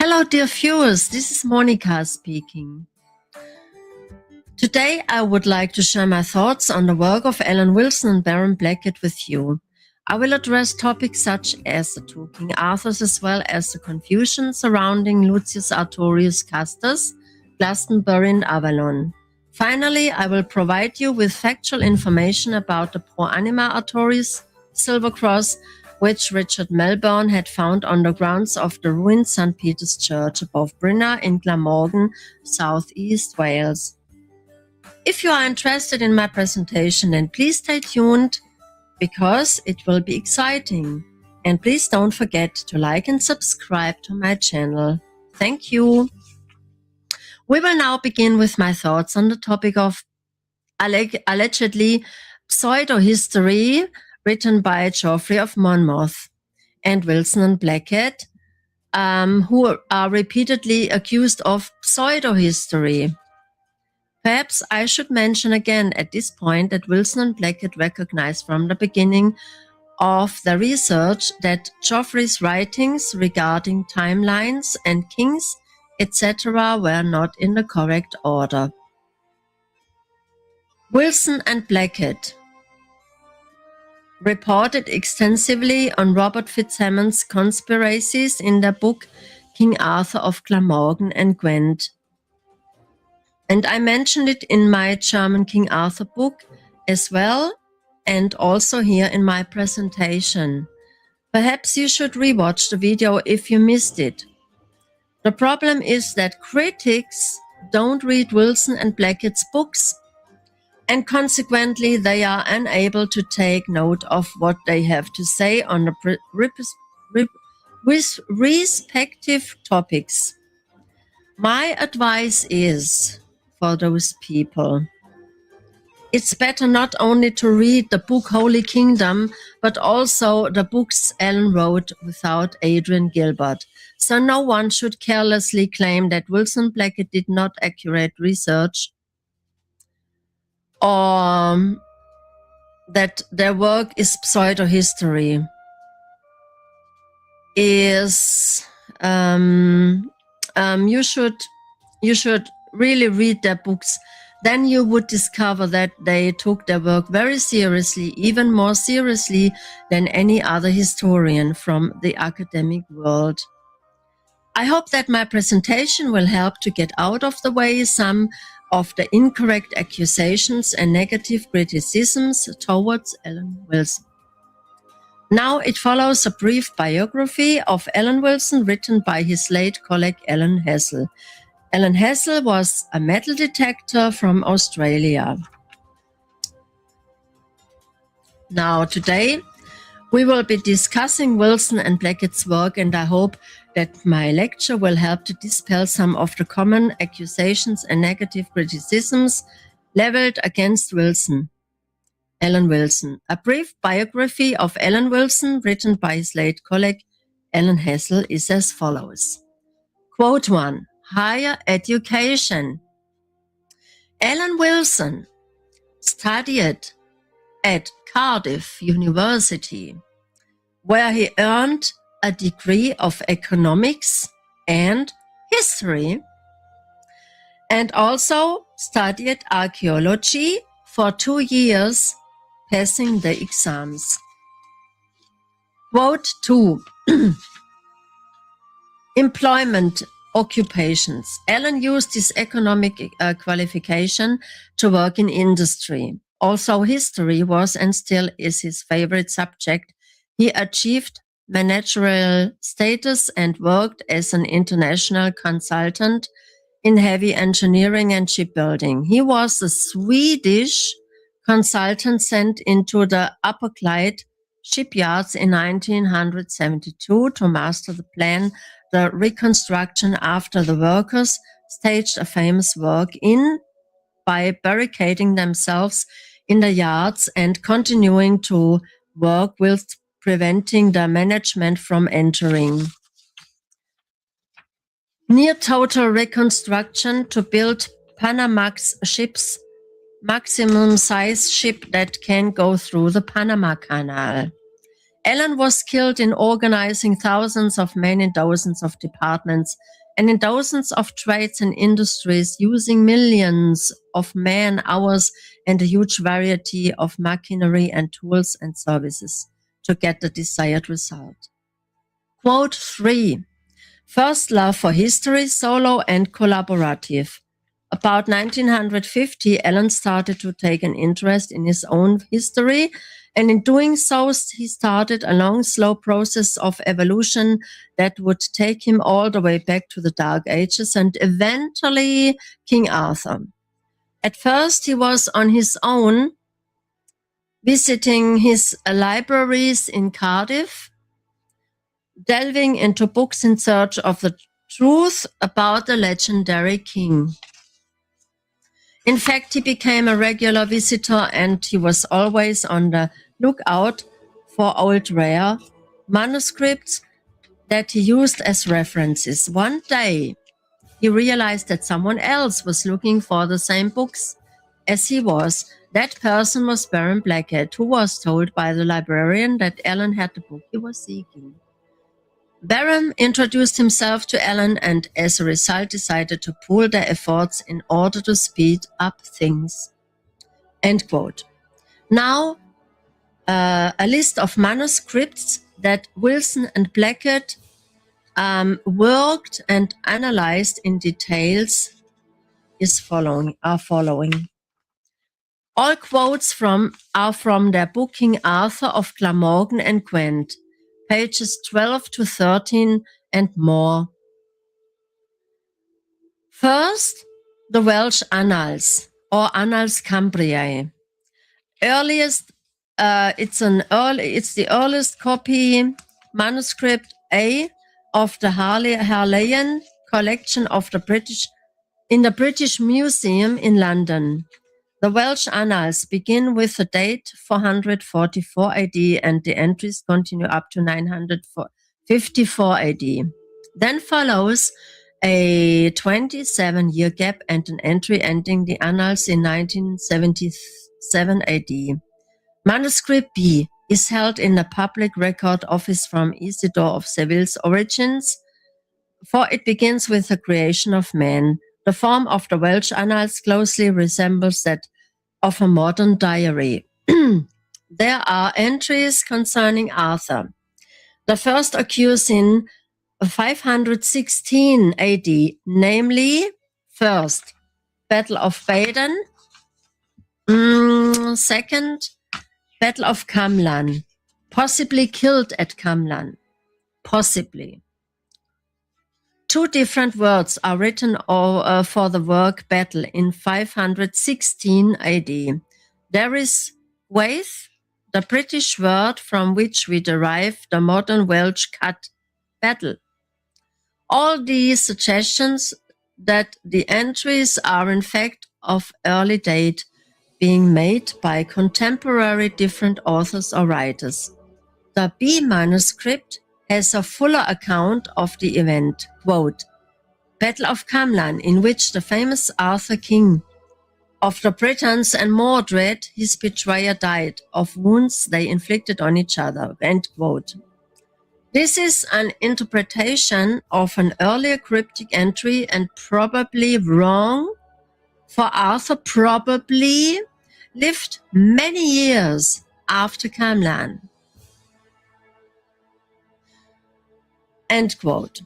Hello, dear viewers. This is Monica speaking. Today, I would like to share my thoughts on the work of Alan Wilson and Baron Blackett with you. I will address topics such as the two King Arthurs as well as the confusion surrounding Lucius Artorius Castus, Glastonbury and Avalon. Finally, I will provide you with factual information about the Pro Anima Artorius Silver Cross, which Richard Melbourne had found on the grounds of the ruined St. Peter's Church above Brynner in Glamorgan, southeast Wales. If you are interested in my presentation, then please stay tuned because it will be exciting. And please don't forget to like and subscribe to my channel. Thank you. We will now begin with my thoughts on the topic of allegedly pseudo-history written by Geoffrey of Monmouth and Wilson and Blackett, who are repeatedly accused of pseudo-history. Perhaps I should mention again at this point that Wilson and Blackett recognized from the beginning of the research that Geoffrey's writings regarding timelines and kings, etc. were not in the correct order. Wilson and Blackett reported extensively on Robert Fitzhamond's conspiracies in their book King Arthur of Glamorgan and Gwent. And I mentioned it in my German King Arthur book as well, and also here in my presentation. Perhaps you should rewatch the video if you missed it. The problem is that critics don't read Wilson and Blackett's books, and consequently they are unable to take note of what they have to say on the respective topics. My advice is for those people, it's better not only to read the book Holy Kingdom, but also the books Alan wrote without Adrian Gilbert. So no one should carelessly claim that Wilson Blackett did not accurate research or that their work is pseudo-history. You should really read their books. Then you would discover that they took their work very seriously, even more seriously than any other historian from the academic world. I hope that my presentation will help to get out of the way some of the incorrect accusations and negative criticisms towards Alan Wilson. Now it follows a brief biography of Alan Wilson written by his late colleague Alan Hassel. Alan Hassel was a metal detector from Australia. Now today we will be discussing Wilson and Blackett's work, and I hope that my lecture will help to dispel some of the common accusations and negative criticisms leveled against Alan Wilson. A brief biography of Alan Wilson written by his late colleague Alan Hassel is as follows. Quote 1. Higher education. Alan Wilson studied at Cardiff University, where he earned a degree of economics and history, and also studied archaeology for 2 years, passing the exams. Quote 2. Employment occupations. Alan used his economic qualification to work in industry. Also, history was and still is his favorite subject. He achieved managerial status and worked as an international consultant in heavy engineering and shipbuilding. He was a Swedish consultant sent into the Upper Clyde shipyards in 1972 to master the plan, the reconstruction after the workers staged a famous work by barricading themselves in the yards and continuing to work whilst preventing the management from entering. Near total reconstruction to build Panamax ships, maximum size ship that can go through the Panama Canal. Alan was skilled in organizing thousands of men in dozens of departments and in dozens of trades and industries, using millions of man-hours and a huge variety of machinery and tools and services to get the desired result. Quote 3. First love for history, solo and collaborative. About 1950, Alan started to take an interest in his own history, and in doing so, he started a long, slow process of evolution that would take him all the way back to the Dark Ages and eventually King Arthur. At first, he was on his own, visiting his libraries in Cardiff, delving into books in search of the truth about the legendary king. In fact, he became a regular visitor and he was always on the lookout for old rare manuscripts that he used as references. One day, he realized that someone else was looking for the same books as he was. That person was Baron Blackett, who was told by the librarian that Alan had the book he was seeking. Baron introduced himself to Alan and as a result decided to pool their efforts in order to speed up things. End quote. Now, a list of manuscripts that Wilson and Blackett worked and analyzed in details are following. All quotes are from their book King Arthur of Glamorgan and Gwent, pages 12 to 13 and more. First, the Welsh Annals or Annals Cambriae. It's the earliest copy, manuscript A of the Harleian collection of in the British Museum in London. The Welsh Annals begin with the date 444 AD and the entries continue up to 954 AD. Then follows a 27-year gap and an entry ending the Annals in 1977 AD. Manuscript B is held in the Public Record Office from Isidore of Seville's origins, for it begins with the creation of man. The form of the Welsh Annals closely resembles that of a modern diary. There are entries concerning Arthur. The first occurs in 516 AD, namely, first, Battle of Badon, second, Battle of Camlan, possibly killed at Camlan, possibly. Two different words are written for the work battle in 516 AD. There is Waith, the British word from which we derive the modern Welsh cut, battle. All these suggestions that the entries are in fact of early date, being made by contemporary different authors or writers. The B manuscript has a fuller account of the event, quote, Battle of Camlan, in which the famous Arthur, king of the Britons and Mordred, his betrayer, died of wounds they inflicted on each other, end quote. This is an interpretation of an earlier cryptic entry and probably wrong, for Arthur probably lived many years after Camlan. End quote.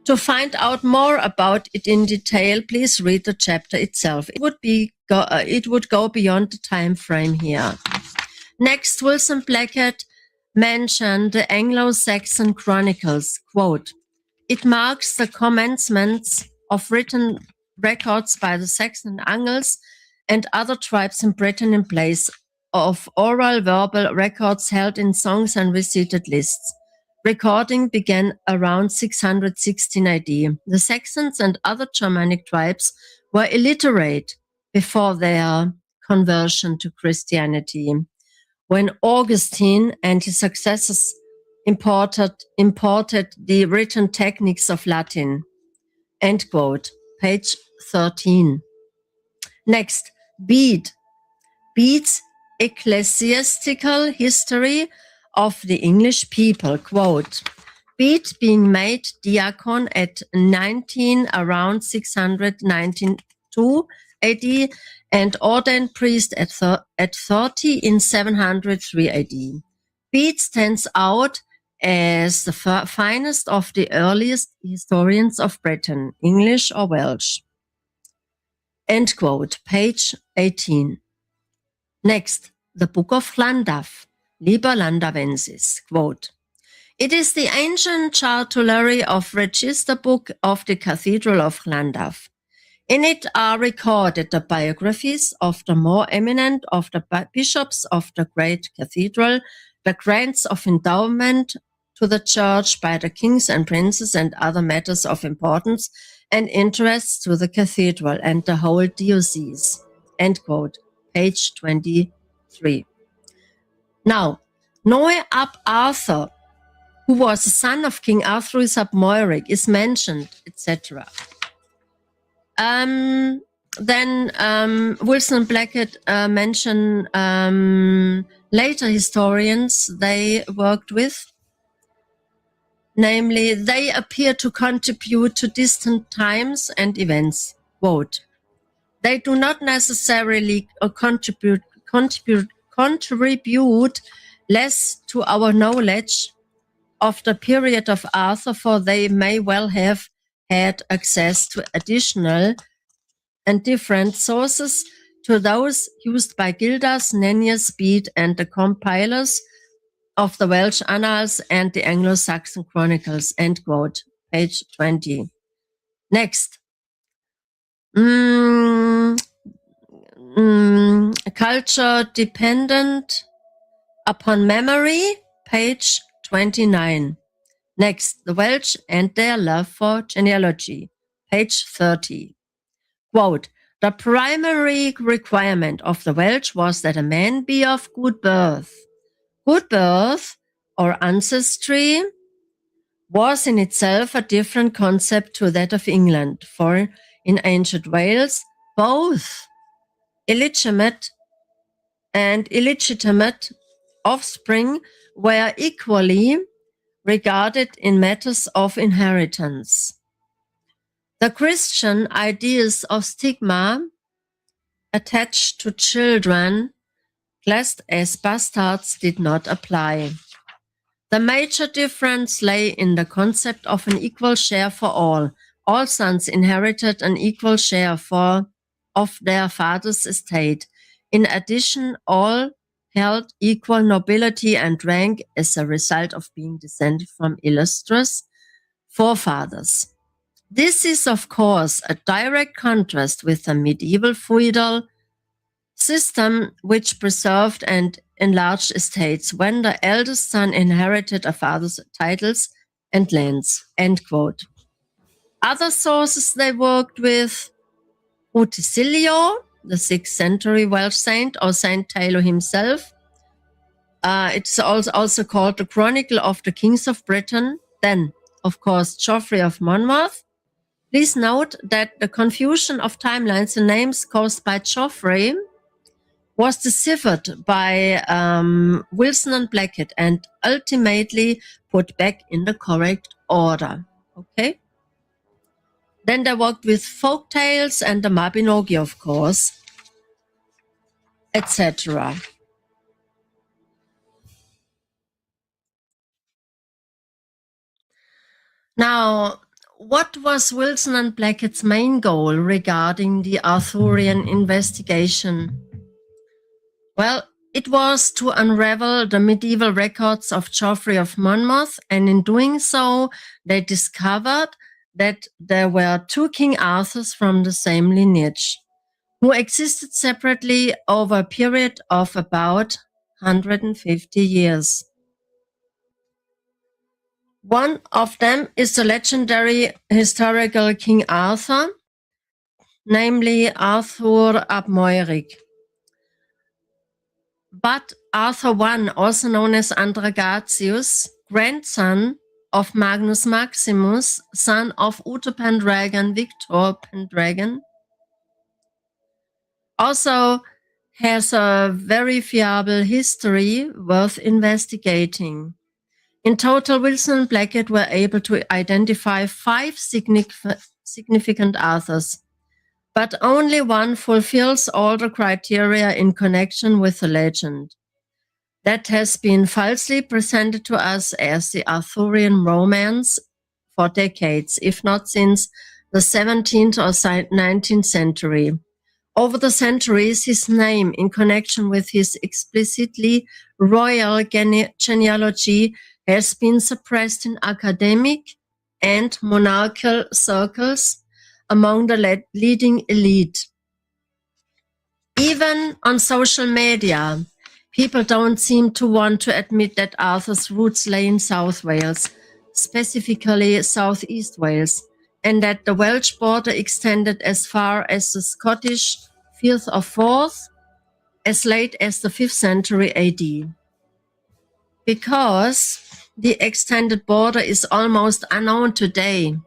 To find out more about it in detail, please read the chapter itself. It would go beyond the time frame here. Next, Wilson Blackett mentioned the Anglo-Saxon Chronicles, quote, it marks the commencement of written records by the Saxon Angles and other tribes in Britain in place of oral verbal records held in songs and recited lists. Recording began around 616 AD. The Saxons and other Germanic tribes were illiterate before their conversion to Christianity, when Augustine and his successors imported the written techniques of Latin. End quote. Page 13. Next, Bede's ecclesiastical history of the English people, quote, Bede being made diacon at 19 around 692 AD and ordained priest at 30 in 703 AD. Bede stands out as the finest of the earliest historians of Britain, English or Welsh. End quote, page 18. Next, the Book of Llandaff, Liber Landavensis, quote, It is the ancient chartulary of register book of the Cathedral of Llandaff. In it are recorded the biographies of the more eminent of the bishops of the great cathedral, the grants of endowment to the church by the kings and princes and other matters of importance and interests to the cathedral and the whole diocese. End quote. Page 23. Now, Noe ab Arthur, who was the son of King Arthurius ab Moiric, is mentioned, etc. Then Wilson and Blackett mention later historians they worked with. Namely, they appear to contribute to distant times and events. Quote, They do not necessarily contribute less to our knowledge of the period of Arthur, for they may well have had access to additional and different sources to those used by Gildas, Nennius, Bede, and the compilers of the Welsh Annals and the Anglo-Saxon Chronicles, end quote, page 20. Next. Culture dependent upon memory, page 29. Next, the Welsh and their love for genealogy, page 30. Quote, The primary requirement of the Welsh was that a man be of good birth. Good birth, or ancestry, was in itself a different concept to that of England, for in ancient Wales, both illegitimate and illegitimate offspring were equally regarded in matters of inheritance. The Christian ideas of stigma attached to children classed as bastards did not apply. The major difference lay in the concept of an equal share for all. All sons inherited an equal share of their father's estate. In addition, all held equal nobility and rank as a result of being descended from illustrious forefathers. This is, of course, a direct contrast with the medieval feudal system, which preserved and enlarged estates when the eldest son inherited a father's titles and lands. End quote. Other sources they worked with, Rutilio, the 6th century Welsh saint, or Saint Taylor himself. It's also called the Chronicle of the Kings of Britain. Then, of course, Geoffrey of Monmouth. Please note that the confusion of timelines and names caused by Geoffrey was deciphered by Wilson and Blackett and ultimately put back in the correct order. Okay. Then they worked with folk tales and the Mabinogi, of course, etc. Now, what was Wilson and Blackett's main goal regarding the Arthurian investigation? Well, it was to unravel the medieval records of Geoffrey of Monmouth, and in doing so, they discovered that there were 2 King Arthurs from the same lineage, who existed separately over a period of about 150 years. One of them is the legendary historical King Arthur, namely Arthur ab Moiric. But Arthur I, also known as Andragatius, grandson of Magnus Maximus, son of Uther Pendragon, Victor Pendragon, also has a very fiable history worth investigating. In total, Wilson and Blackett were able to identify 5 significant authors, but only one fulfills all the criteria in connection with the legend. That has been falsely presented to us as the Arthurian romance for decades, if not since the 17th or 19th century. Over the centuries, his name, in connection with his explicitly royal genealogy, has been suppressed in academic and monarchical circles among the leading elite. Even on social media, people don't seem to want to admit that Arthur's roots lay in South Wales, specifically Southeast Wales, and that the Welsh border extended as far as the Scottish Firth of Forth as late as the 5th century AD. Because the extended border is almost unknown today,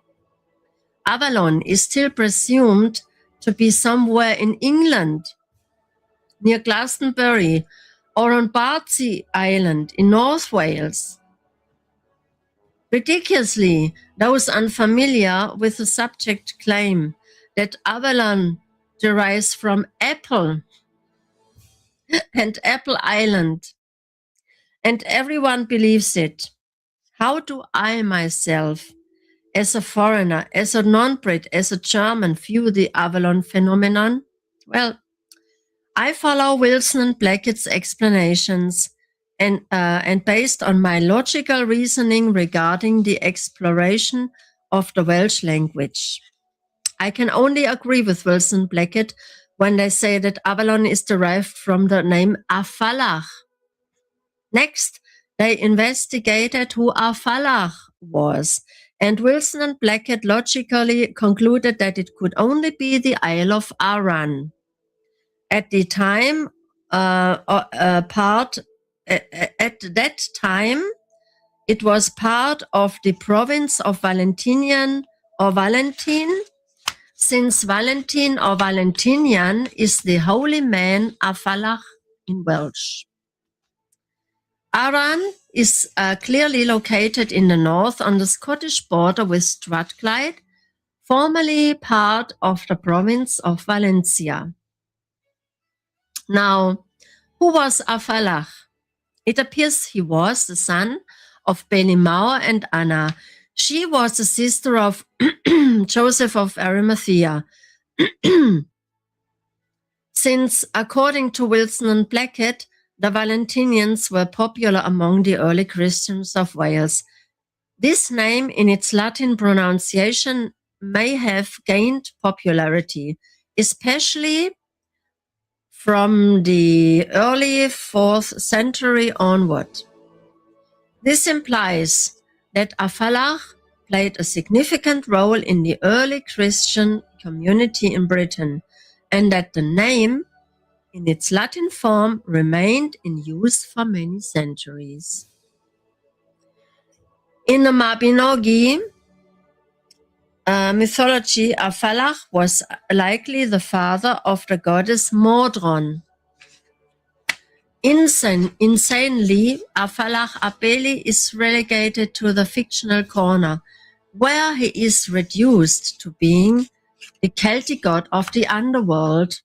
Avalon is still presumed to be somewhere in England, near Glastonbury, or on Bardsey Island in North Wales. Ridiculously, those unfamiliar with the subject claim that Avalon derives from Apple and Apple Island, and everyone believes it. How do I myself, as a foreigner, as a non-Brit, as a German, view the Avalon phenomenon? Well, I follow Wilson and Blackett's explanations, and based on my logical reasoning regarding the exploration of the Welsh language. I can only agree with Wilson and Blackett when they say that Avalon is derived from the name Afalach. Next, they investigated who Afalach was, and Wilson and Blackett logically concluded that it could only be the Isle of Arran. At the time, at that time, it was part of the province of Valentinian or Valentine, since Valentine or Valentinian is the holy man Afalach in Welsh. Arran is clearly located in the north on the Scottish border with Strathclyde, formerly part of the province of Valencia. Now, who was Afalach? It appears he was the son of Belimaur and Anna. She was the sister of Joseph of Arimathea. Since, according to Wilson and Blackett, the Valentinians were popular among the early Christians of Wales, this name in its Latin pronunciation may have gained popularity, especially from the early 4th century onward. This implies that Afalach played a significant role in the early Christian community in Britain, and that the name, in its Latin form, remained in use for many centuries. In the Mabinogi mythology, Afalach was likely the father of the goddess Mordron. Insanely, Afalach Abeli is relegated to the fictional corner, where he is reduced to being the Celtic god of the underworld.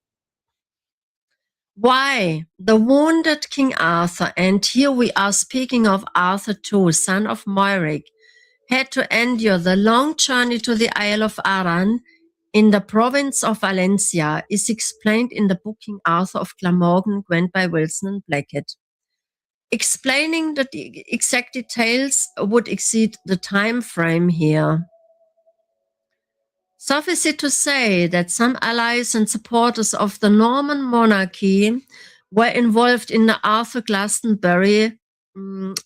Why the wounded King Arthur, and here we are speaking of Arthur too, son of Moiric, had to endure the long journey to the Isle of Arran in the province of Valencia is explained in the book King Arthur of Glamorgan, penned by Wilson and Blackett. Explaining the exact details would exceed the time frame here. Suffice it to say that some allies and supporters of the Norman monarchy were involved in the Arthur Glastonbury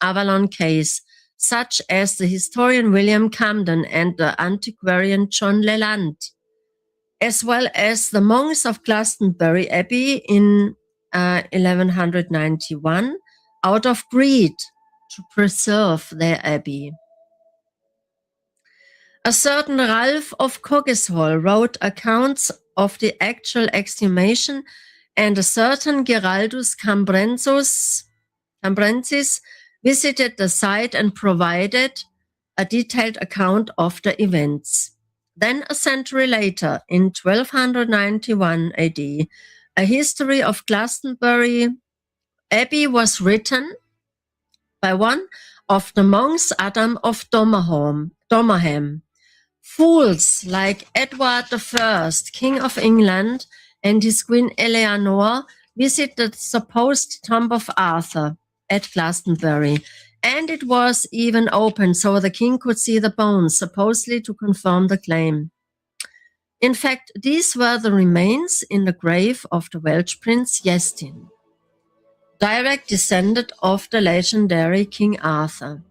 Avalon case, such as the historian William Camden and the antiquarian John Leland, as well as the monks of Glastonbury Abbey in 1191, out of greed to preserve their abbey. A certain Ralph of Coggeshall wrote accounts of the actual exhumation and a certain Giraldus Cambrensis visited the site and provided a detailed account of the events. Then a century later, in 1291 AD, a history of Glastonbury Abbey was written by one of the monks, Adam of Domerham. Fools like Edward I, King of England, and his queen Eleanor visited the supposed tomb of Arthur at Glastonbury, and it was even open so the king could see the bones, supposedly to confirm the claim. In fact, these were the remains in the grave of the Welsh prince Iestyn, direct descendant of the legendary King Arthur,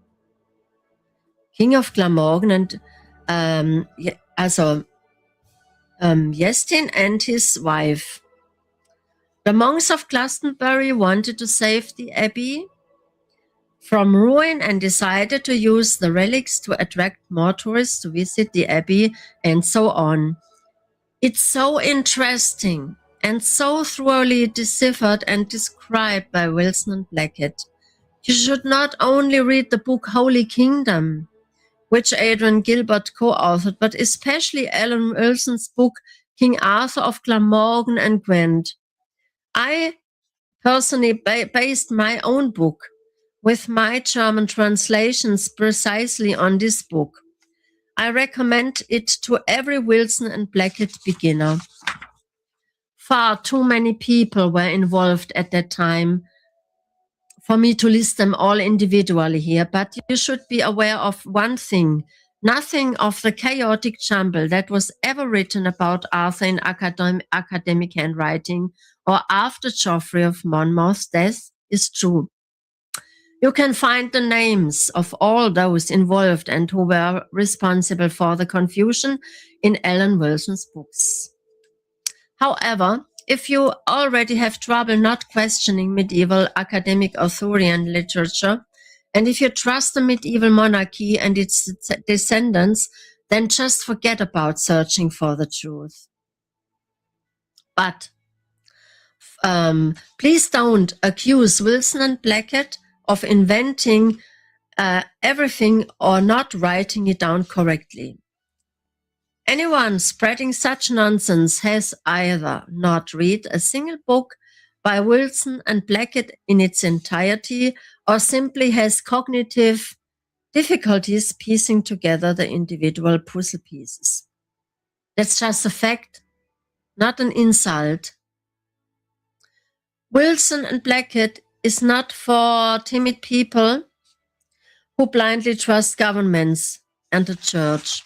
King of Glamorgan, and Iestyn and his wife. The monks of Glastonbury wanted to save the abbey from ruin and decided to use the relics to attract more tourists to visit the abbey and so on. It's so interesting and so thoroughly deciphered and described by Wilson and Blackett. You should not only read the book Holy Kingdom, which Adrian Gilbert co-authored, but especially Alan Wilson's book King Arthur of Glamorgan and Gwent. I personally based my own book with my German translations precisely on this book. I recommend it to every Wilson and Blackett beginner. Far too many people were involved at that time for me to list them all individually here, but you should be aware of one thing. Nothing of the chaotic jumble that was ever written about Arthur in academic handwriting or after Geoffrey of Monmouth's death is true. You can find the names of all those involved and who were responsible for the confusion in Alan Wilson's books. However, if you already have trouble not questioning medieval academic Arthurian literature, and if you trust the medieval monarchy and its descendants, then just forget about searching for the truth. But please don't accuse Wilson and Blackett of inventing everything or not writing it down correctly. Anyone spreading such nonsense has either not read a single book by Wilson and Blackett in its entirety or simply has cognitive difficulties piecing together the individual puzzle pieces. That's just a fact, not an insult. Wilson and Blackett is not for timid people who blindly trust governments and the church.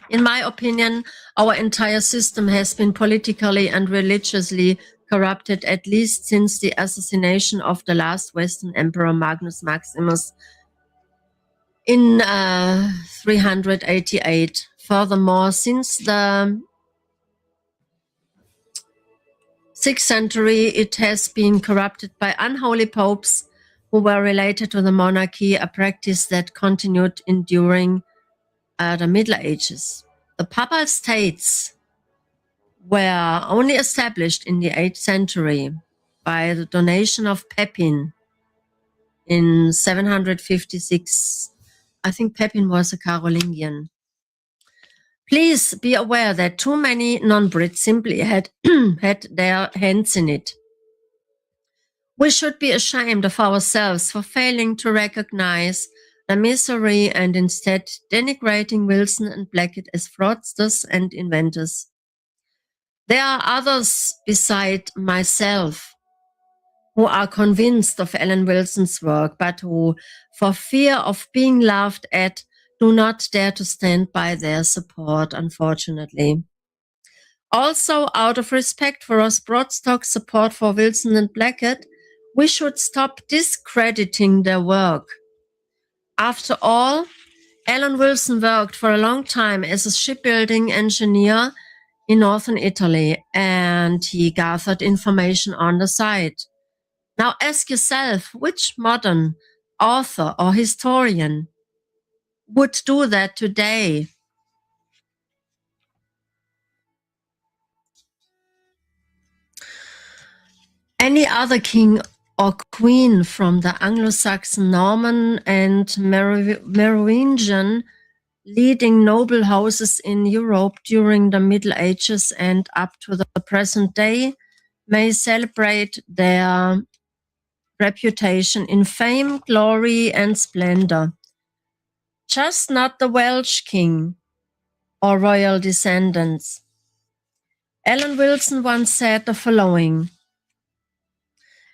In my opinion, our entire system has been politically and religiously corrupted at least since the assassination of the last Western Emperor Magnus Maximus in 388. Furthermore, since the 6th century, it has been corrupted by unholy popes who were related to the monarchy, a practice that continued enduring the Middle Ages. The Papal States were only established in the 8th century by the donation of Pepin in 756. I think Pepin was a Carolingian. Please be aware that too many non-Brits simply had had their hands in it. We should be ashamed of ourselves for failing to recognize the misery and instead denigrating Wilson and Blackett as fraudsters and inventors. There are others beside myself who are convinced of Alan Wilson's work, but who, for fear of being laughed at, do not dare to stand by their support, unfortunately. Also, out of respect for us Broadstock support for Wilson and Blackett, we should stop discrediting their work. After all, Alan Wilson worked for a long time as a shipbuilding engineer in northern Italy, and he gathered information on the side. Now ask yourself, which modern author or historian would do that today? any other king or queen from the Anglo-Saxon, Norman, and Merovingian leading noble houses in Europe during the Middle Ages and up to the present day may celebrate their reputation in fame, glory, and splendor. Just not the Welsh king or royal descendants. Alan Wilson once said the following,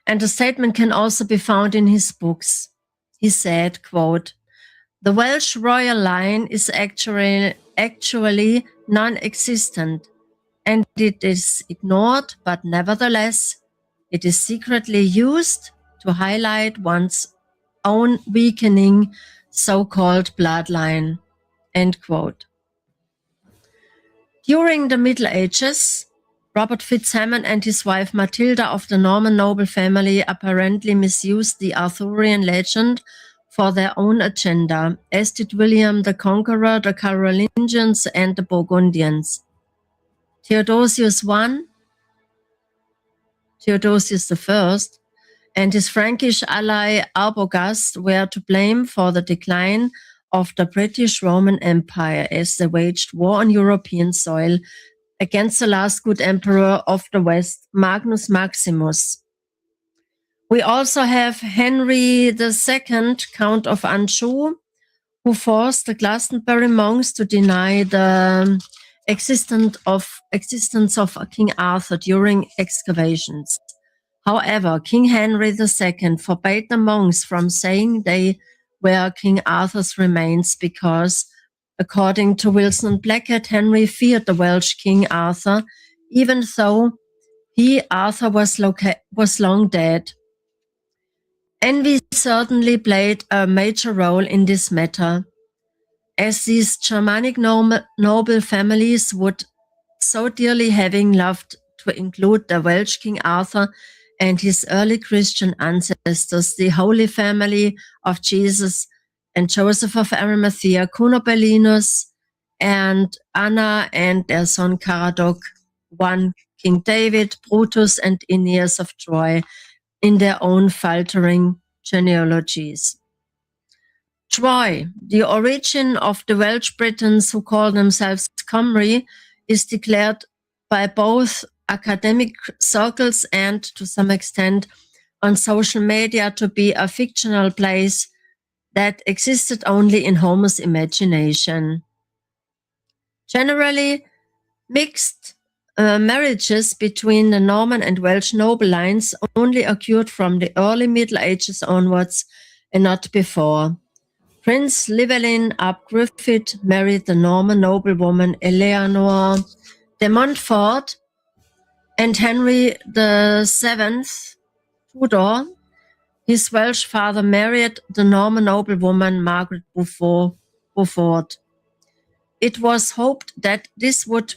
and the statement can also be found in his books. He said, quote, "The Welsh royal line is actually non-existent, and it is ignored, but nevertheless, it is secretly used to highlight one's own weakening so-called bloodline." End quote. During the Middle Ages, Robert Fitzhamon and his wife Matilda of the Norman noble family apparently misused the Arthurian legend for their own agenda, as did William the Conqueror, the Carolingians, and the Burgundians. Theodosius I, Theodosius I, and his Frankish ally Arbogast were to blame for the decline of the British Roman Empire as they waged war on European soil against the last good emperor of the West, Magnus Maximus. We also have Henry II, Count of Anjou, who forced the Glastonbury monks to deny the existence of King Arthur during excavations. However, King Henry II forbade the monks from saying they were King Arthur's remains because, according to Wilson and Blackett, Henry feared the Welsh King Arthur, even though Arthur, was long dead. Envy certainly played a major role in this matter, as these Germanic noble families would so dearly having loved to include the Welsh King Arthur and his early Christian ancestors, the Holy Family of Jesus and Joseph of Arimathea, Cunobelinus and Anna and their son Caradoc, one King David, Brutus and Aeneas of Troy, in their own faltering genealogies. Troy, the origin of the Welsh Britons who call themselves Cymry, is declared by both academic circles and, to some extent, on social media to be a fictional place that existed only in Homer's imagination. Generally, mixed marriages between the Norman and Welsh noble lines only occurred from the early Middle Ages onwards and not before. Prince Llewellyn ap Griffith married the Norman noblewoman Eleanor de Montfort, and Henry VII, Tudor, his Welsh father, married the Norman noblewoman Margaret Beaufort. It was hoped that this would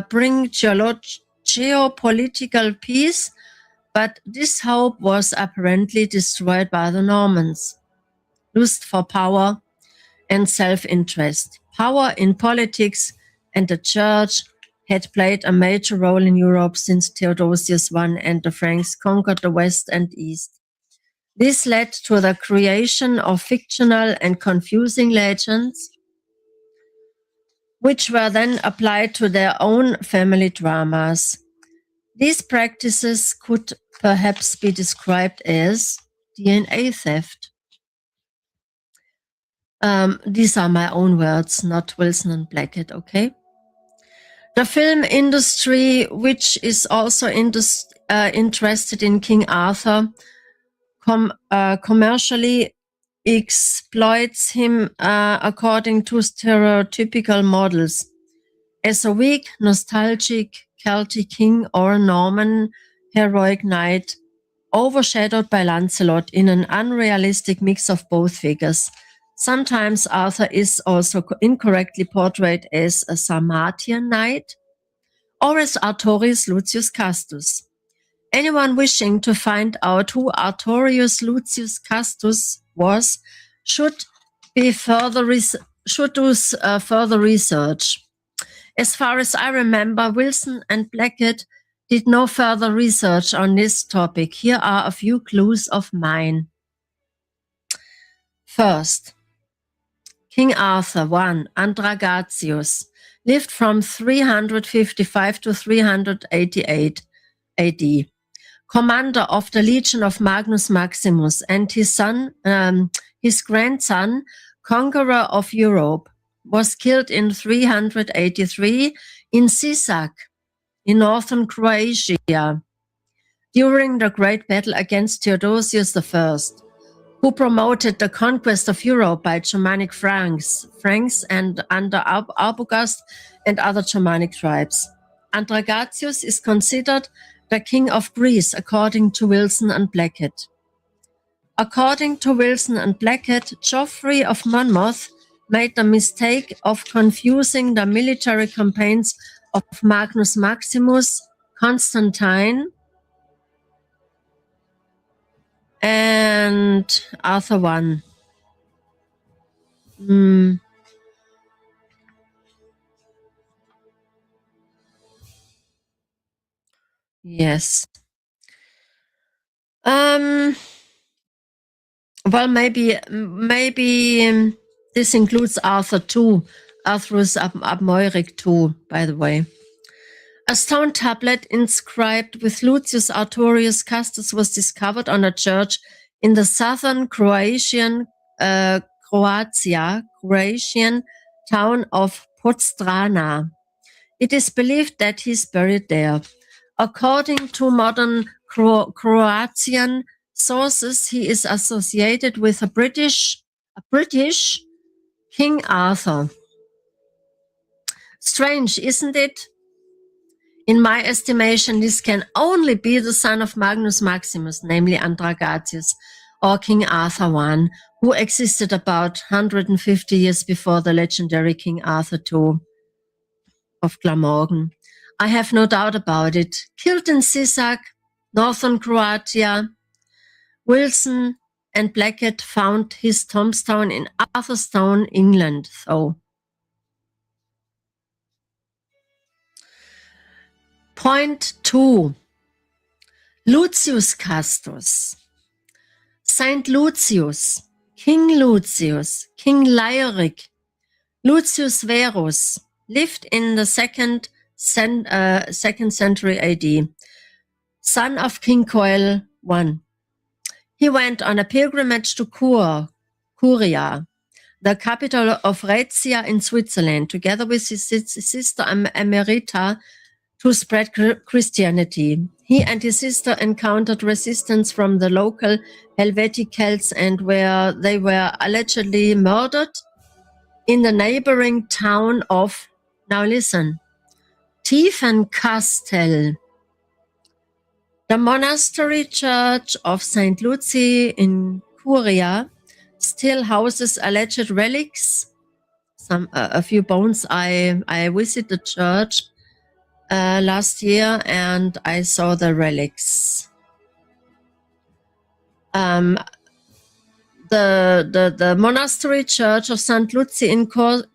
bring geopolitical peace, but this hope was apparently destroyed by the Normans. Lust for power and self-interest. Power in politics and the church had played a major role in Europe since Theodosius I and the Franks conquered the West and East. This led to the creation of fictional and confusing legends, which were then applied to their own family dramas. These practices could perhaps be described as DNA theft. These are my own words, not Wilson and Blackett, okay? The film industry, which is also interested in King Arthur, commercially exploits him according to stereotypical models as a weak, nostalgic Celtic king or a Norman heroic knight, overshadowed by Lancelot in an unrealistic mix of both figures. Sometimes Arthur is also incorrectly portrayed as a Sarmatian knight or as Artorius Lucius Castus. Anyone wishing to find out who Artorius Lucius Castus was should do further research. As far as I remember, Wilson and Blackett did no further research on this topic. Here are a few clues of mine. First, King Arthur I, Andragatius, lived from 355 to 388 AD. Commander of the Legion of Magnus Maximus, and his grandson, conqueror of Europe, was killed in 383 in Sisak, in northern Croatia, during the great battle against Theodosius I, who promoted the conquest of Europe by Germanic Franks and under Arbogast and other Germanic tribes. Andragatius is considered the king of Greece, according to Wilson and Blackett. According to Wilson and Blackett, Geoffrey of Monmouth made the mistake of confusing the military campaigns of Magnus Maximus, Constantine, and Arthur I. Yes. Well, maybe this includes Arthur II, Arthurus Abmoiric II, by the way. A stone tablet inscribed with Lucius Artorius Castus was discovered on a church in the southern Croatian town of Podstrana. It is believed that he is buried there. According to modern Croatian sources, he is associated with a British King Arthur. Strange, isn't it? In my estimation, this can only be the son of Magnus Maximus, namely Andragatius, or King Arthur I, who existed about 150 years before the legendary King Arthur II of Glamorgan. I have no doubt about it. Killed in Sisak, northern Croatia, Wilson and Blackett found his tombstone in Atherstone, England, though. Point 2. Lucius Castus. Saint Lucius, King Leoric, Lucius Verus, lived in the second century AD, son of King Coel I. He went on a pilgrimage to Curia, the capital of Raetia in Switzerland, together with his sister Emerita, to spread Christianity. He and his sister encountered resistance from the local Helvetic Celts and they were allegedly murdered in the neighboring town of, now listen, Tiefenkastel. The monastery church of St. Lucy in Curia still houses alleged relics. A few bones. I visited the church last year and I saw the relics. The monastery church of St. Lucy in Cur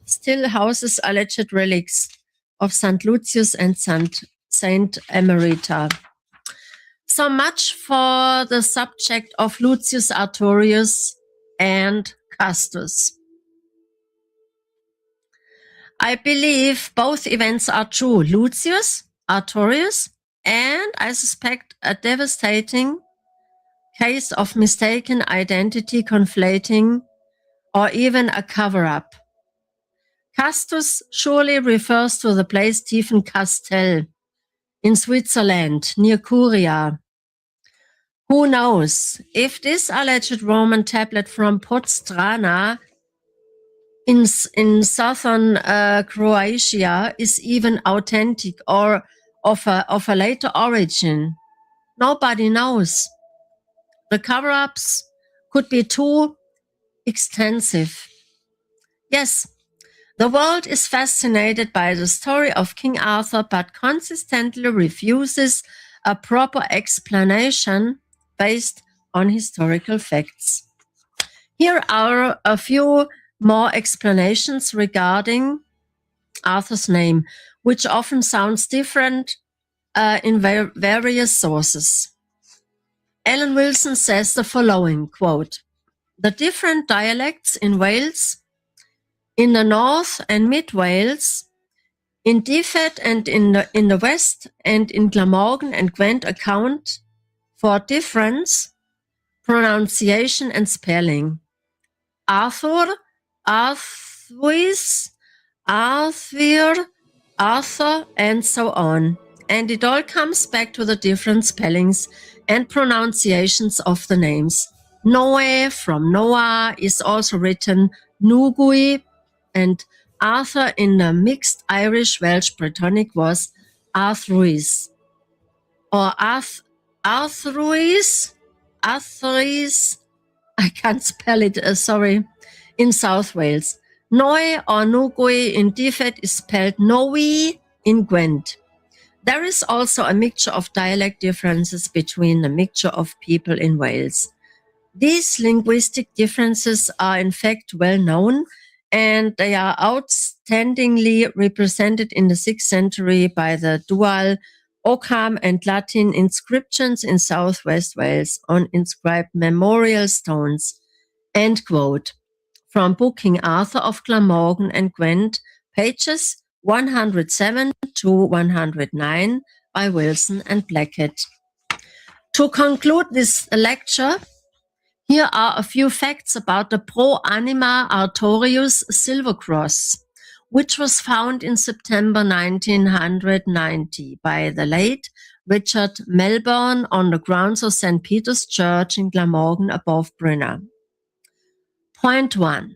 still houses alleged relics of St. Lucius and Saint Emerita. So much for the subject of Lucius Artorius and Castus. I believe both events are true. Lucius Artorius, and I suspect a devastating case of mistaken identity, conflating, or even a cover-up. Castus surely refers to the place Tiefenkastel in Switzerland, near Curia. Who knows if this alleged Roman tablet from Podstrana in southern Croatia is even authentic or of a later origin. Nobody knows. The cover-ups could be too extensive. Yes, the world is fascinated by the story of King Arthur, but consistently refuses a proper explanation based on historical facts. Here are a few more explanations regarding Arthur's name, which often sounds different in various sources. Alan Wilson says the following, quote, "The different dialects in Wales, in the North and Mid Wales, in Dyfed and in the West, and in Glamorgan and Gwent account for difference, pronunciation and spelling. Arthur, Arthurs, Arthur, Arthur, and so on. And it all comes back to the different spellings and pronunciations of the names. Noe from Noah is also written Nugui, and Arthur in the mixed Irish Welsh Brittonic was Arthruis, or Arthruis, I can't spell it, sorry, in South Wales. Noi or Nugui in Dyfed is spelled Noe in Gwent. There is also a mixture of dialect differences between the mixture of people in Wales. These linguistic differences are in fact well known, and they are outstandingly represented in the 6th century by the dual Ogham and Latin inscriptions in southwest Wales on inscribed memorial stones. End quote. From Book King Arthur of Glamorgan and Gwent, pages 107 to 109 by Wilson and Blackett. To conclude this lecture, here are a few facts about the Pro Anima Artorius Silver Cross, which was found in September 1990 by the late Richard Melbourne on the grounds of St. Peter's Church in Glamorgan above Brinner. Point 1.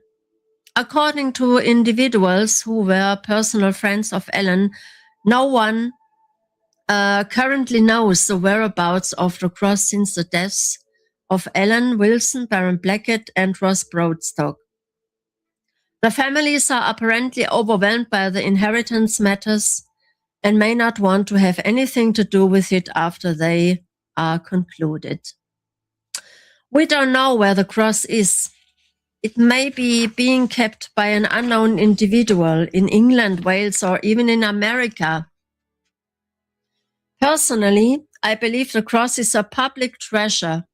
According to individuals who were personal friends of Alan, no one currently knows the whereabouts of the cross since the deaths of Alan Wilson, Baron Blackett, and Ross Broadstock. The families are apparently overwhelmed by the inheritance matters and may not want to have anything to do with it after they are concluded. We don't know where the cross is. It may be being kept by an unknown individual in England, Wales, or even in America. Personally, I believe the cross is a public treasure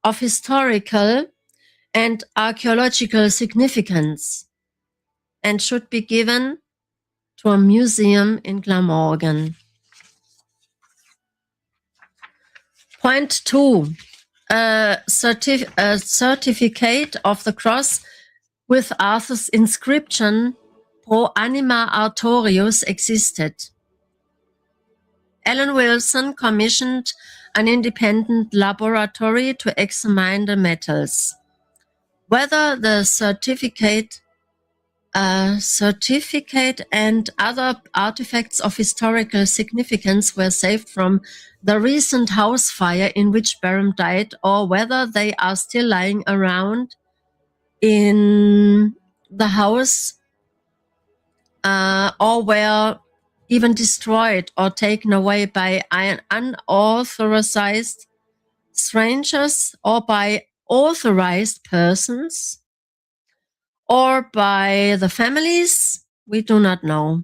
of historical and archaeological significance and should be given to a museum in Glamorgan. Point 2. A certificate of the cross with Arthur's inscription Pro Anima Artorius existed. Alan Wilson commissioned an independent laboratory to examine the metals. Whether the certificate and other artifacts of historical significance were saved from the recent house fire in which Baron died, or whether they are still lying around in the house or were even destroyed or taken away by unauthorized strangers or by authorized persons or by the families, we do not know.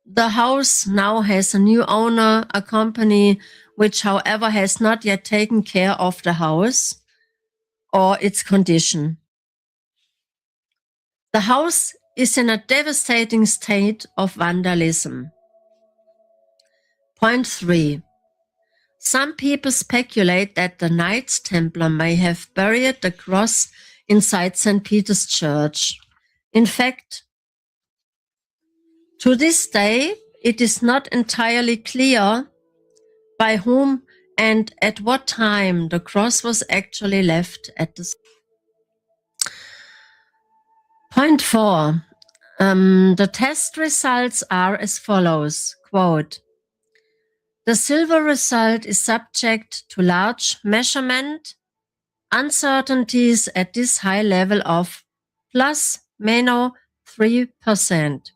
The house now has a new owner, a company which, however, has not yet taken care of the house or its condition. The house is in a devastating state of vandalism. Point 3. Some people speculate that the Knights Templar may have buried the cross inside St. Peter's Church. In fact, to this day, it is not entirely clear by whom and at what time the cross was actually left at the. Point 4. The test results are as follows, quote, "The silver result is subject to large measurement uncertainties at this high level of ±3%.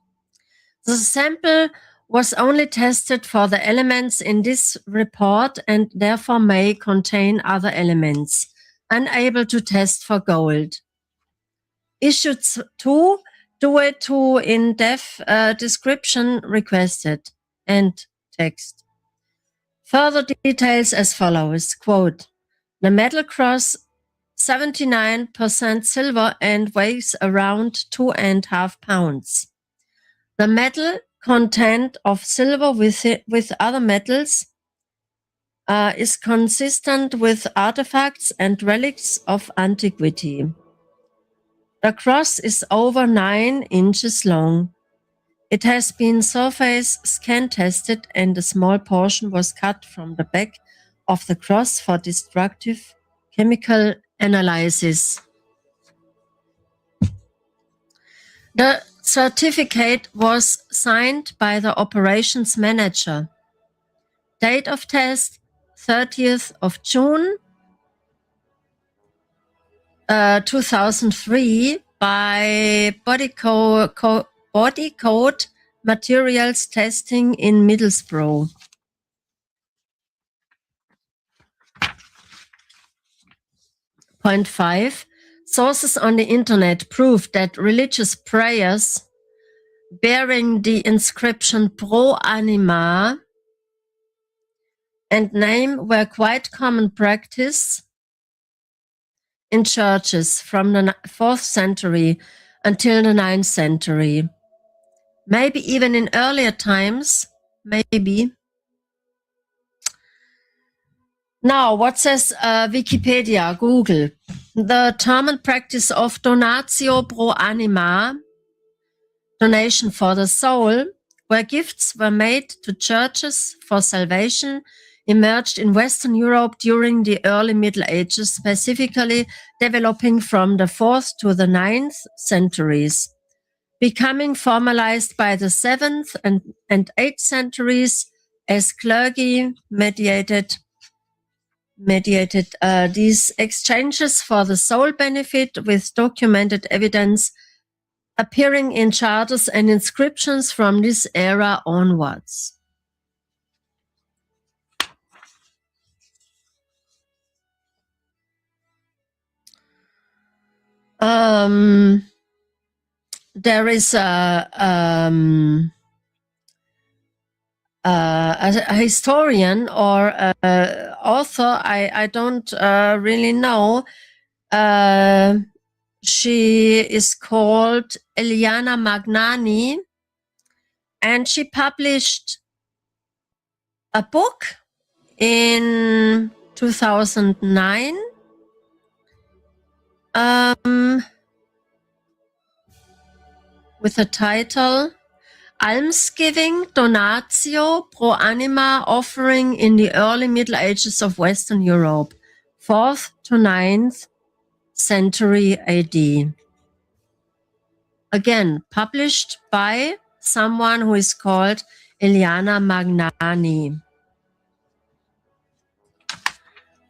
The sample was only tested for the elements in this report and therefore may contain other elements, unable to test for gold. Issue 2, do a too in-depth description requested. End text. Further details as follows, quote, the metal cross 79% silver and weighs around 2.5 pounds. The metal content of silver with other metals is consistent with artifacts and relics of antiquity. The cross is over 9 inches long. It has been surface scan tested and a small portion was cut from the back of the cross for destructive chemical analysis. The certificate was signed by the operations manager. Date of test 30th of June 2003 by Body Code Materials Testing in Middlesbrough. Point 5. Sources on the internet prove that religious prayers bearing the inscription Pro Anima and name were quite common practice in churches from the 4th century until the 9th century. Maybe even in earlier times, maybe. Now, what says Wikipedia, Google? The term and practice of donatio pro anima, donation for the soul, where gifts were made to churches for salvation, emerged in Western Europe during the early Middle Ages, specifically developing from the 4th to the 9th centuries, becoming formalized by the 7th and 8th centuries as clergy mediated these exchanges for the sole benefit, with documented evidence appearing in charters and inscriptions from this era onwards. There is a historian or author, I don't really know. She is called Eliana Magnani, and she published a book in 2009 with the title Almsgiving, Donatio pro Anima, Offering in the Early Middle Ages of Western Europe, 4th to 9th century AD. Again, published by someone who is called Eliana Magnani.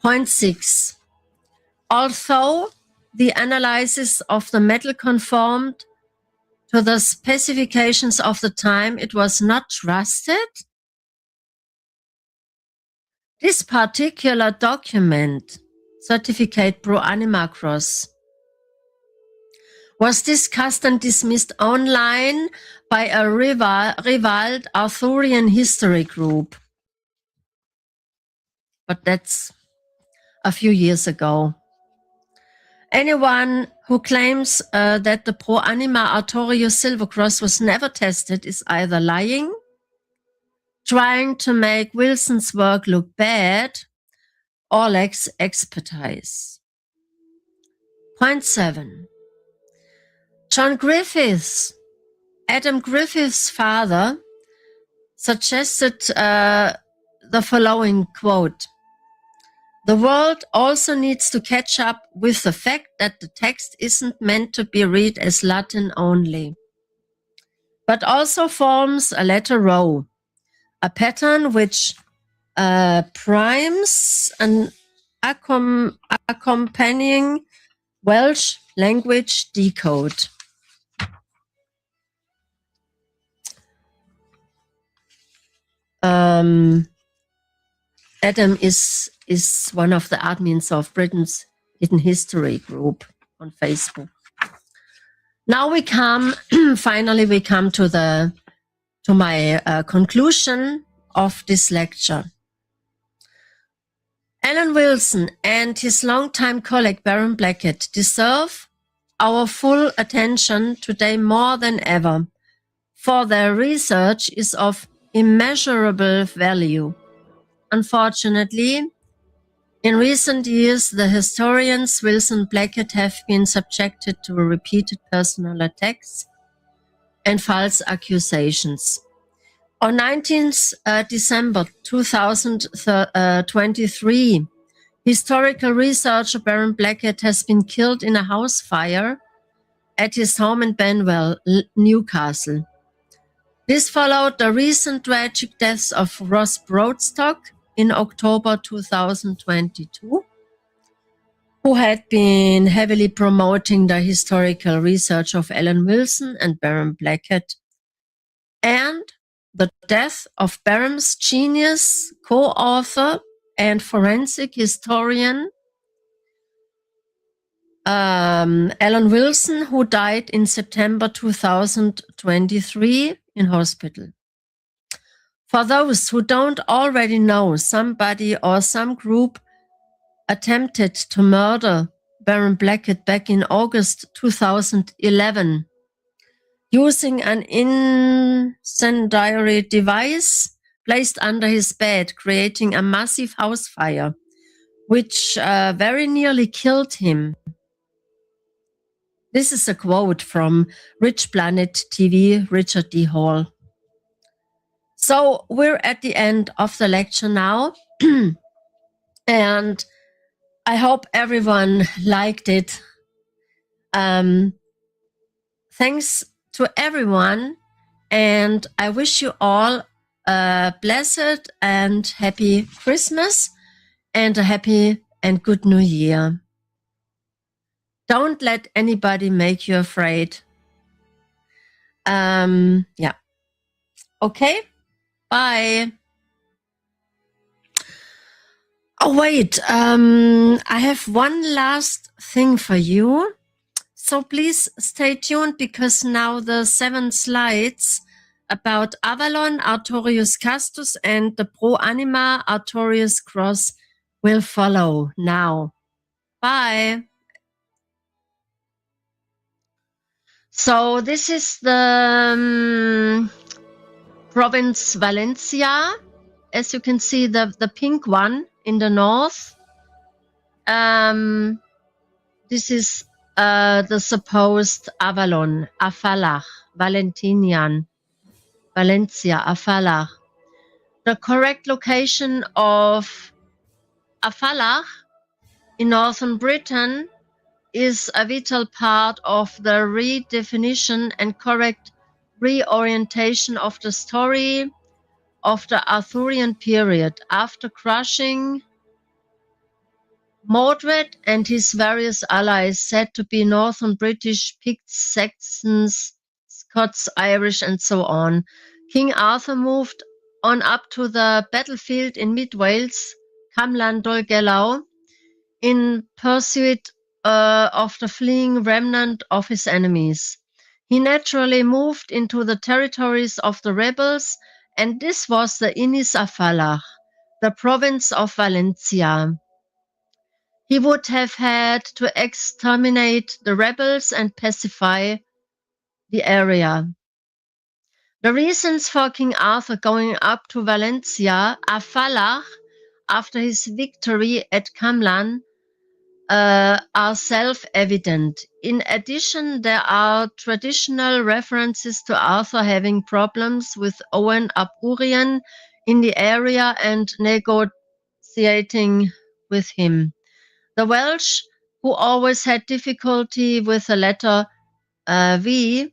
Point 6. Although the analysis of the metal conformed to the specifications of the time, it was not trusted. This particular document, Certificate Pro Anima Cross, was discussed and dismissed online by a reviled Arthurian history group. But that's a few years ago. Anyone who claims that the Pro Anima Artorius Silver Cross was never tested is either lying, trying to make Wilson's work look bad, or lacks expertise. Point 7. John Griffiths, Adam Griffiths' father, suggested the following quote: "The world also needs to catch up with the fact that the text isn't meant to be read as Latin only, but also forms a letter row, a pattern which primes an accompanying Welsh language decode." Adam is one of the admins of Britain's Hidden History group on Facebook. Now we come, finally we come to the to my conclusion of this lecture. Alan Wilson and his longtime colleague Baron Blackett deserve our full attention today more than ever, for their research is of immeasurable value. Unfortunately, in recent years, the historians Wilson and Blackett have been subjected to repeated personal attacks and false accusations. On 19th December 2023, historical researcher Baron Blackett has been killed in a house fire at his home in Benwell, Newcastle. This followed the recent tragic deaths of Ross Broadstock in October 2022, who had been heavily promoting the historical research of Alan Wilson and Baron Blackett, and the death of Baron's genius, co-author and forensic historian Alan Wilson, who died in September 2023 in hospital. For those who don't already know, somebody or some group attempted to murder Baron Blackett back in August 2011 using an incendiary device placed under his bed, creating a massive house fire, which very nearly killed him. This is a quote from Rich Planet TV, Richard D. Hall. So we're at the end of the lecture now, and I hope everyone liked it. Thanks to everyone, and I wish you all a blessed and happy Christmas and a happy and good New Year. Don't let anybody make you afraid. Yeah. Okay. Bye. Oh, wait. I have one last thing for you. So please stay tuned, because now the 7 slides about Avalon, Artorius Castus, and the pro-ANIMA Artorius Cross will follow now. Bye. So this is the province Valencia. As you can see, the pink one in the north. This is the supposed Avalon, Afalach, Valentinian, Valencia, Afalach. The correct location of Afalach in northern Britain is a vital part of the redefinition and correct reorientation of the story of the Arthurian period after crushing Mordred and his various allies, said to be Northern British, Picts, Saxons, Scots, Irish, and so on. King Arthur moved on up to the battlefield in mid-Wales, Camlan Dolgellau, in pursuit of the fleeing remnant of his enemies. He naturally moved into the territories of the rebels, and this was the Inis Afalach, the province of Valencia. He would have had to exterminate the rebels and pacify the area. The reasons for King Arthur going up to Valencia, Afalach, after his victory at Camlan, are self-evident. In addition, there are traditional references to Arthur having problems with Owen ap Urien in the area and negotiating with him. The Welsh, who always had difficulty with the letter V,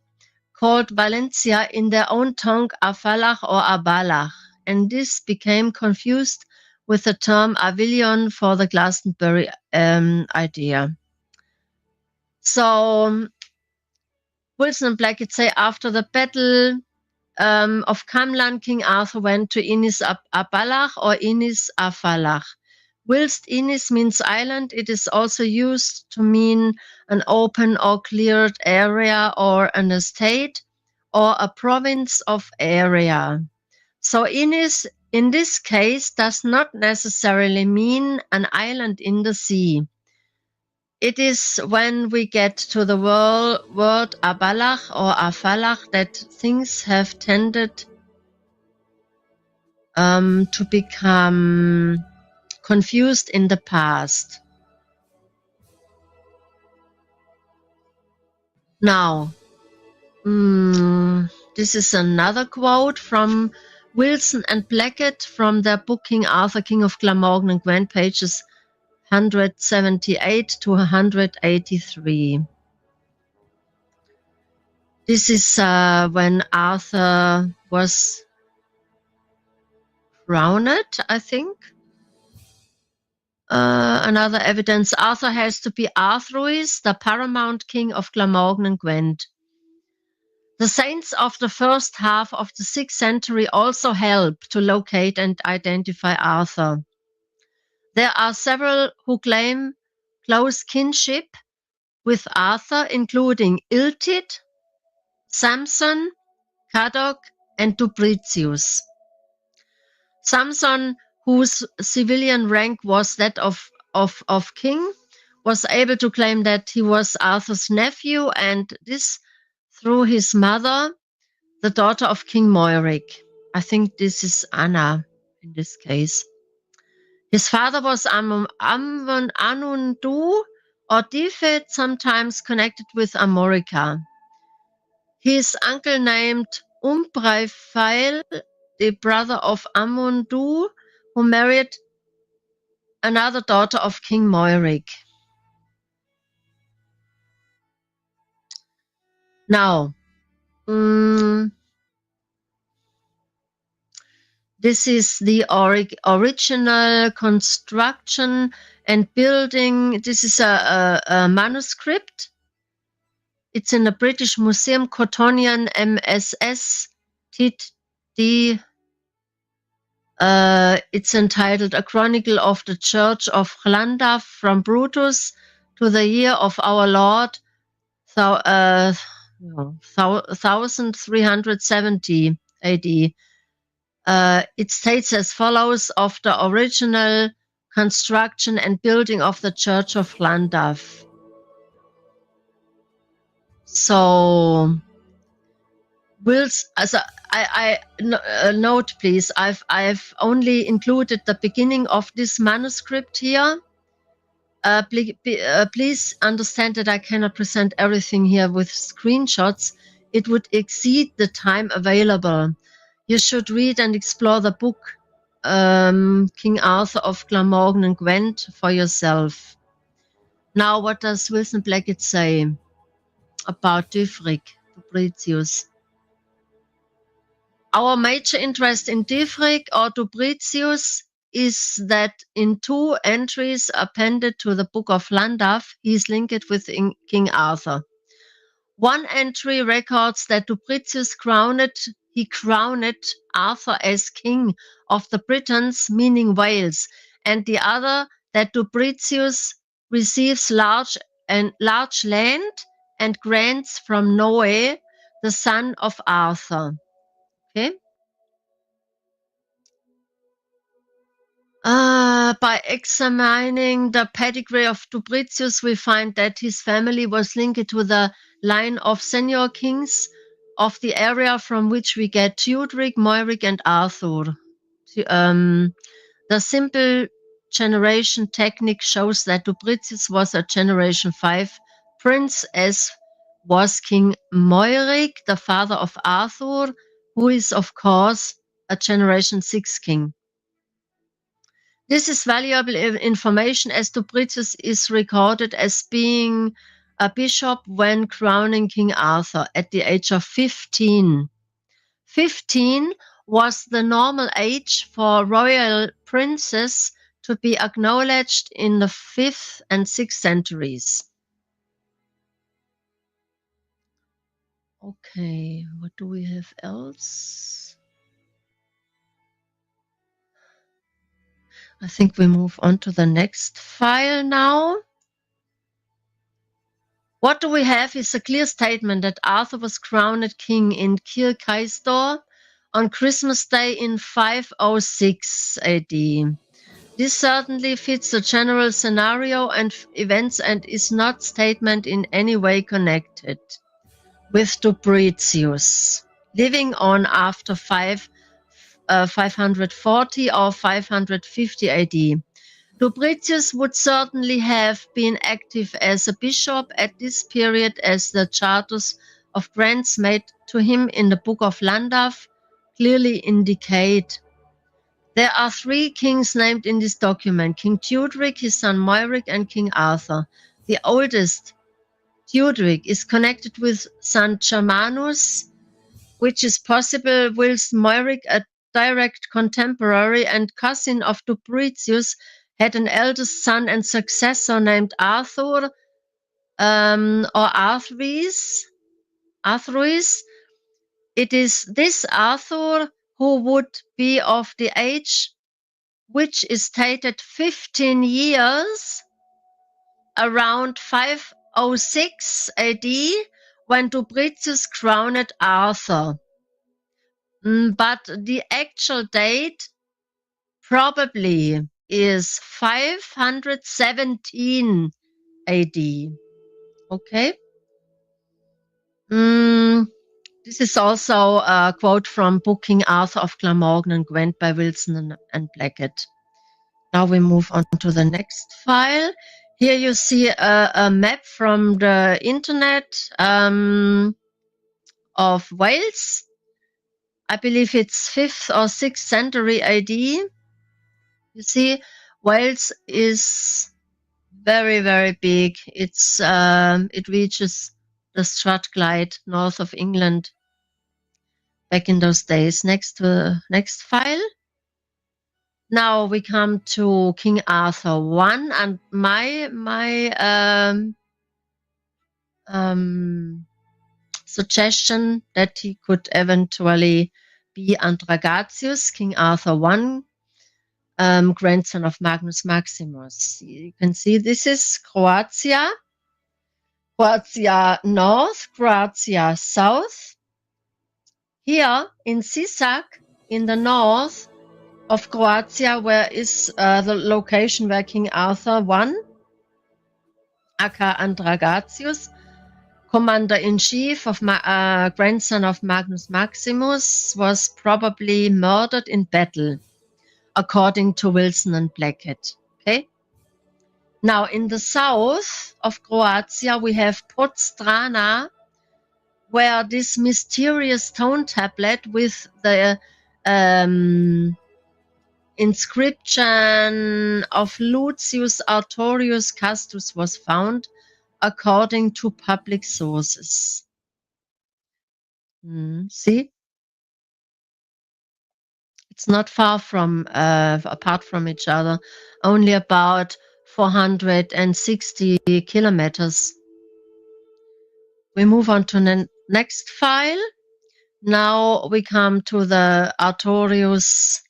called Valencia in their own tongue Afalach or Abalach, and this became confused with the term Avalon for the Glastonbury idea. So Wilson and Blackett say after the battle of Camlan, King Arthur went to Inis Abalach or Inis Afalach. Whilst Inis means island, it is also used to mean an open or cleared area or an estate, or a province of area. So in this case does not necessarily mean an island in the sea. It is when we get to the word Abalach or Afalach that things have tended to become confused in the past. Now, this is another quote from Wilson and Blackett from their book King Arthur, King of Glamorgan and Gwent, pages 178 to 183. This is when Arthur was crowned, I think. Another evidence, Arthur has to be Arthurius, the paramount king of Glamorgan and Gwent. The saints of the first half of the 6th century also help to locate and identify Arthur. There are several who claim close kinship with Arthur, including Iltyd, Samson, Cadog, and Dubricius. Samson, whose civilian rank was that of king, was able to claim that he was Arthur's nephew, and this through his mother, the daughter of King Moiric. I think this is Anna in this case. His father was Anundu or Difed, sometimes connected with Amorica. His uncle named Umbraifail, the brother of Amundu, who married another daughter of King Moiric. Now, this is the original construction and building. This is a manuscript. It's in the British Museum, Cottonian MSS TD. It's entitled A Chronicle of the Church of Llandaff from Brutus to the year of our Lord 1370 AD. It states as follows of the original construction and building of the Church of Llandaff. So, note please, I've only included the beginning of this manuscript here. Please understand that I cannot present everything here with screenshots. It would exceed the time available. You should read and explore the book King Arthur of Glamorgan and Gwent for yourself. Now, what does Wilson Blackett say about Dubricius? Our major interest in Dyfrig or Dubricius is that in 2 entries appended to the Book of Llandaff, he is linked with King Arthur. One entry records that Dubricius crowned Arthur as king of the Britons, meaning Wales, and the other that Dubricius receives large land and grants from Noe, the son of Arthur. Okay. By examining the pedigree of Dubricius, we find that his family was linked to the line of senior kings of the area from which we get Theodoric, Moiric, and Arthur. The simple generation technique shows that Dubricius was a generation 5 prince, as was King Moiric, the father of Arthur, who is, of course, a generation 6 king. This is valuable information as Dubricius is recorded as being a bishop when crowning King Arthur at the age of 15. 15 was the normal age for royal princes to be acknowledged in the 5th and 6th centuries. Okay, what do we have else? I think we move on to the next file now. What do we have is a clear statement that Arthur was crowned king in Kirkeistor on Christmas Day in 506 AD. This certainly fits the general scenario and events and is not statement in any way connected with Dubricius, living on after 540 or 550 AD. Dubricius would certainly have been active as a bishop at this period, as the charters of grants made to him in the Book of Landgraf clearly indicate. There are 3 kings named in this document: King Theuderic, his son Mauric, and King Arthur. The oldest, Theuderic, is connected with St. Germanus, which is possible, whilst Mauric, a direct contemporary and cousin of Dubricius, had an eldest son and successor named Arthur, or Arthurius. It is this Arthur who would be of the age which is stated 15 years, around 506 AD, when Dubricius crowned Arthur. But the actual date probably is 517 AD. Okay. This is also a quote from Book King Arthur of Glamorgan and Gwent by Wilson and Blackett. Now we move on to the next file. Here you see a map from the internet of Wales. I believe it's 5th or 6th century AD. You see, Wales is very, very big. It reaches the Strathclyde, north of England, back in those days. Next file. Now we come to King Arthur I, and my suggestion that he could eventually be Andragatius, King Arthur I, grandson of Magnus Maximus. You can see this is Croatia North, Croatia South. Here in Sisak, in the north of Croatia, where is the location where King Arthur I, aka Andragatius, commander-in-chief of grandson of Magnus Maximus, was probably murdered in battle, according to Wilson and Blackett. Okay. Now in the south of Croatia we have Podstrana, where this mysterious stone tablet with the inscription of Lucius Artorius Castus was found, according to public sources. See? It's not far from, apart from each other, only about 460 kilometers. We move on to the next file. Now we come to the Artorius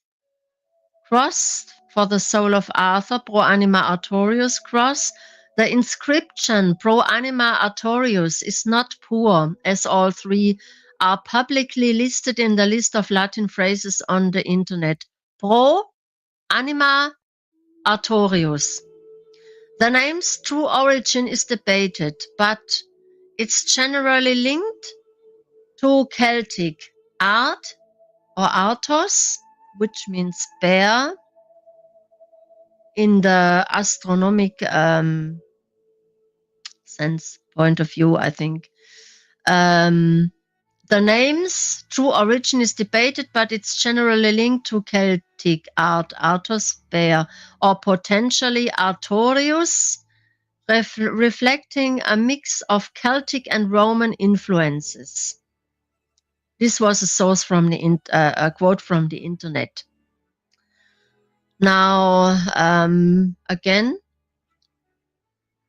cross for the soul of Arthur, Pro Anima Artorius cross. The inscription Pro Anima Artorius is not poor, as all 3 are publicly listed in the list of Latin phrases on the internet. Pro Anima Artorius. The name's true origin is debated, but it's generally linked to Celtic art or artos, which means bear in the astronomic sense point of view, I think. The name's true origin is debated, but it's generally linked to Celtic art, artos, bear, or potentially Artorius, reflecting a mix of Celtic and Roman influences. This was a source from a quote from the internet. Now, again,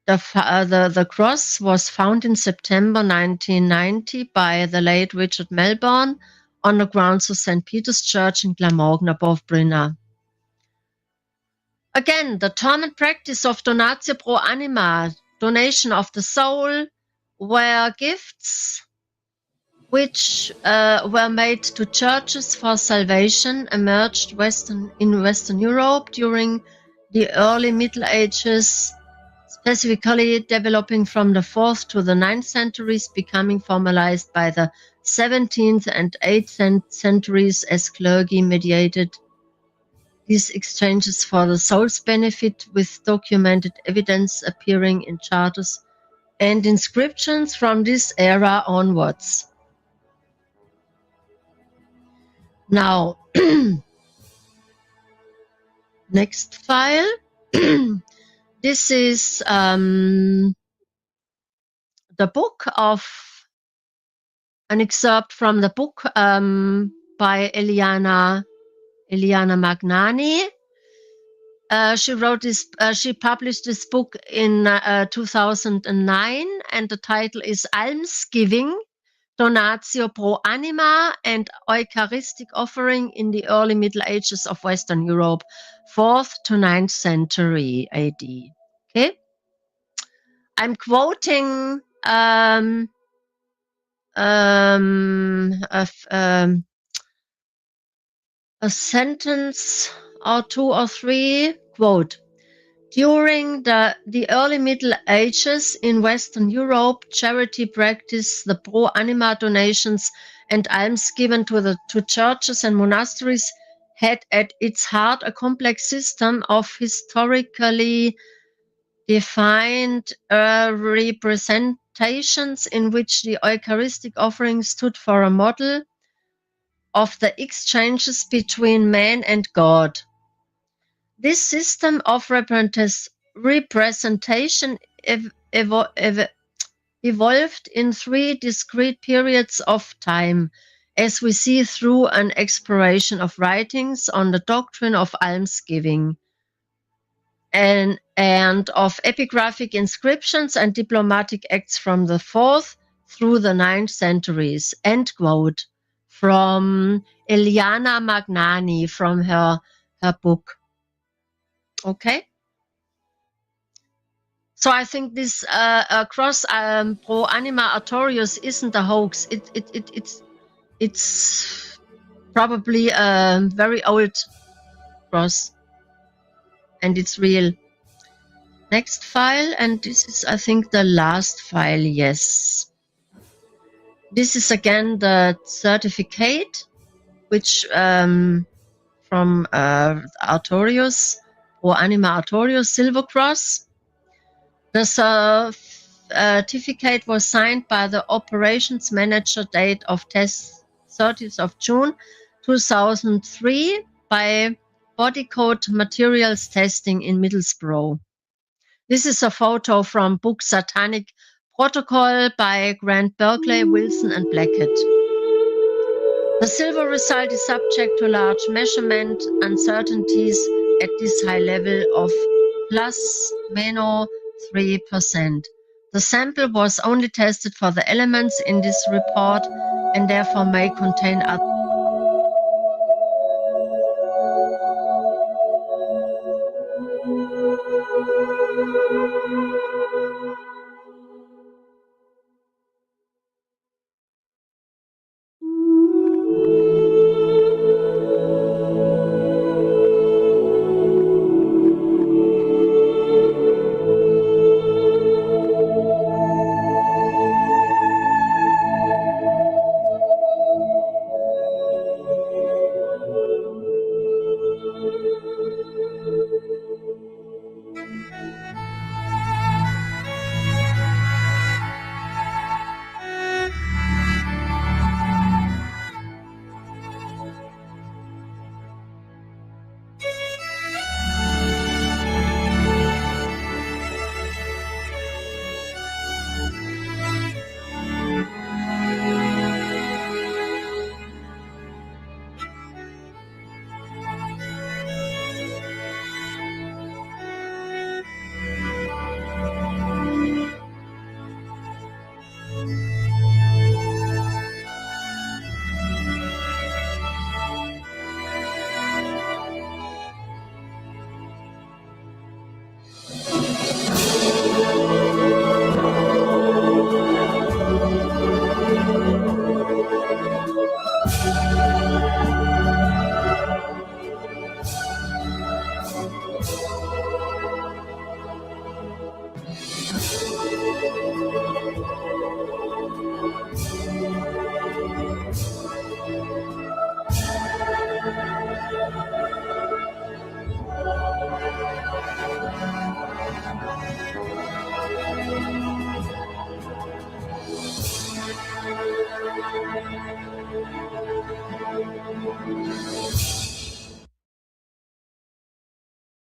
the cross was found in September 1990 by the late Richard Melbourne on the grounds of St. Peter's Church in Glamorgan above Brynna. Again, the term and practice of donatio pro anima, donation of the soul, where gifts which were made to churches for salvation emerged in Western Europe during the early Middle Ages, specifically developing from the 4th to the 9th centuries, becoming formalized by the 17th and 18th centuries as clergy mediated these exchanges for the soul's benefit, with documented evidence appearing in charters and inscriptions from this era onwards. Now, next file. This is the book of an excerpt from the book by Eliana Magnani. She published this book in 2009, and the title is Almsgiving, Donatio pro Anima and Eucharistic Offering in the Early Middle Ages of Western Europe, 4th to 9th century AD. Okay, I'm quoting a sentence or two or three. Quote: during the early Middle Ages in Western Europe, charity practice, the pro anima donations and alms given to churches and monasteries had at its heart a complex system of historically defined representations in which the Eucharistic offering stood for a model of the exchanges between man and God. This system of representation evolved in three discrete periods of time, as we see through an exploration of writings on the doctrine of almsgiving and of epigraphic inscriptions and diplomatic acts from the 4th through the 9th centuries. End quote from Eliana Magnani from her book. Okay. So I think this cross pro anima Artorius isn't a hoax. It's probably a very old cross, and it's real. Next file, and this is, I think, the last file. Yes, this is again the certificate, which from Artorius pro anima Artorius Silver Cross. The certificate was signed by the operations manager, date of test 30th of June 2003 by Body Code Materials Testing in Middlesbrough. This is a photo from book Satanic Protocol by Grant Berkeley, Wilson and Blackett. The silver result is subject to large measurement uncertainties at this high level of ±3%. The sample was only tested for the elements in this report and therefore may contain other.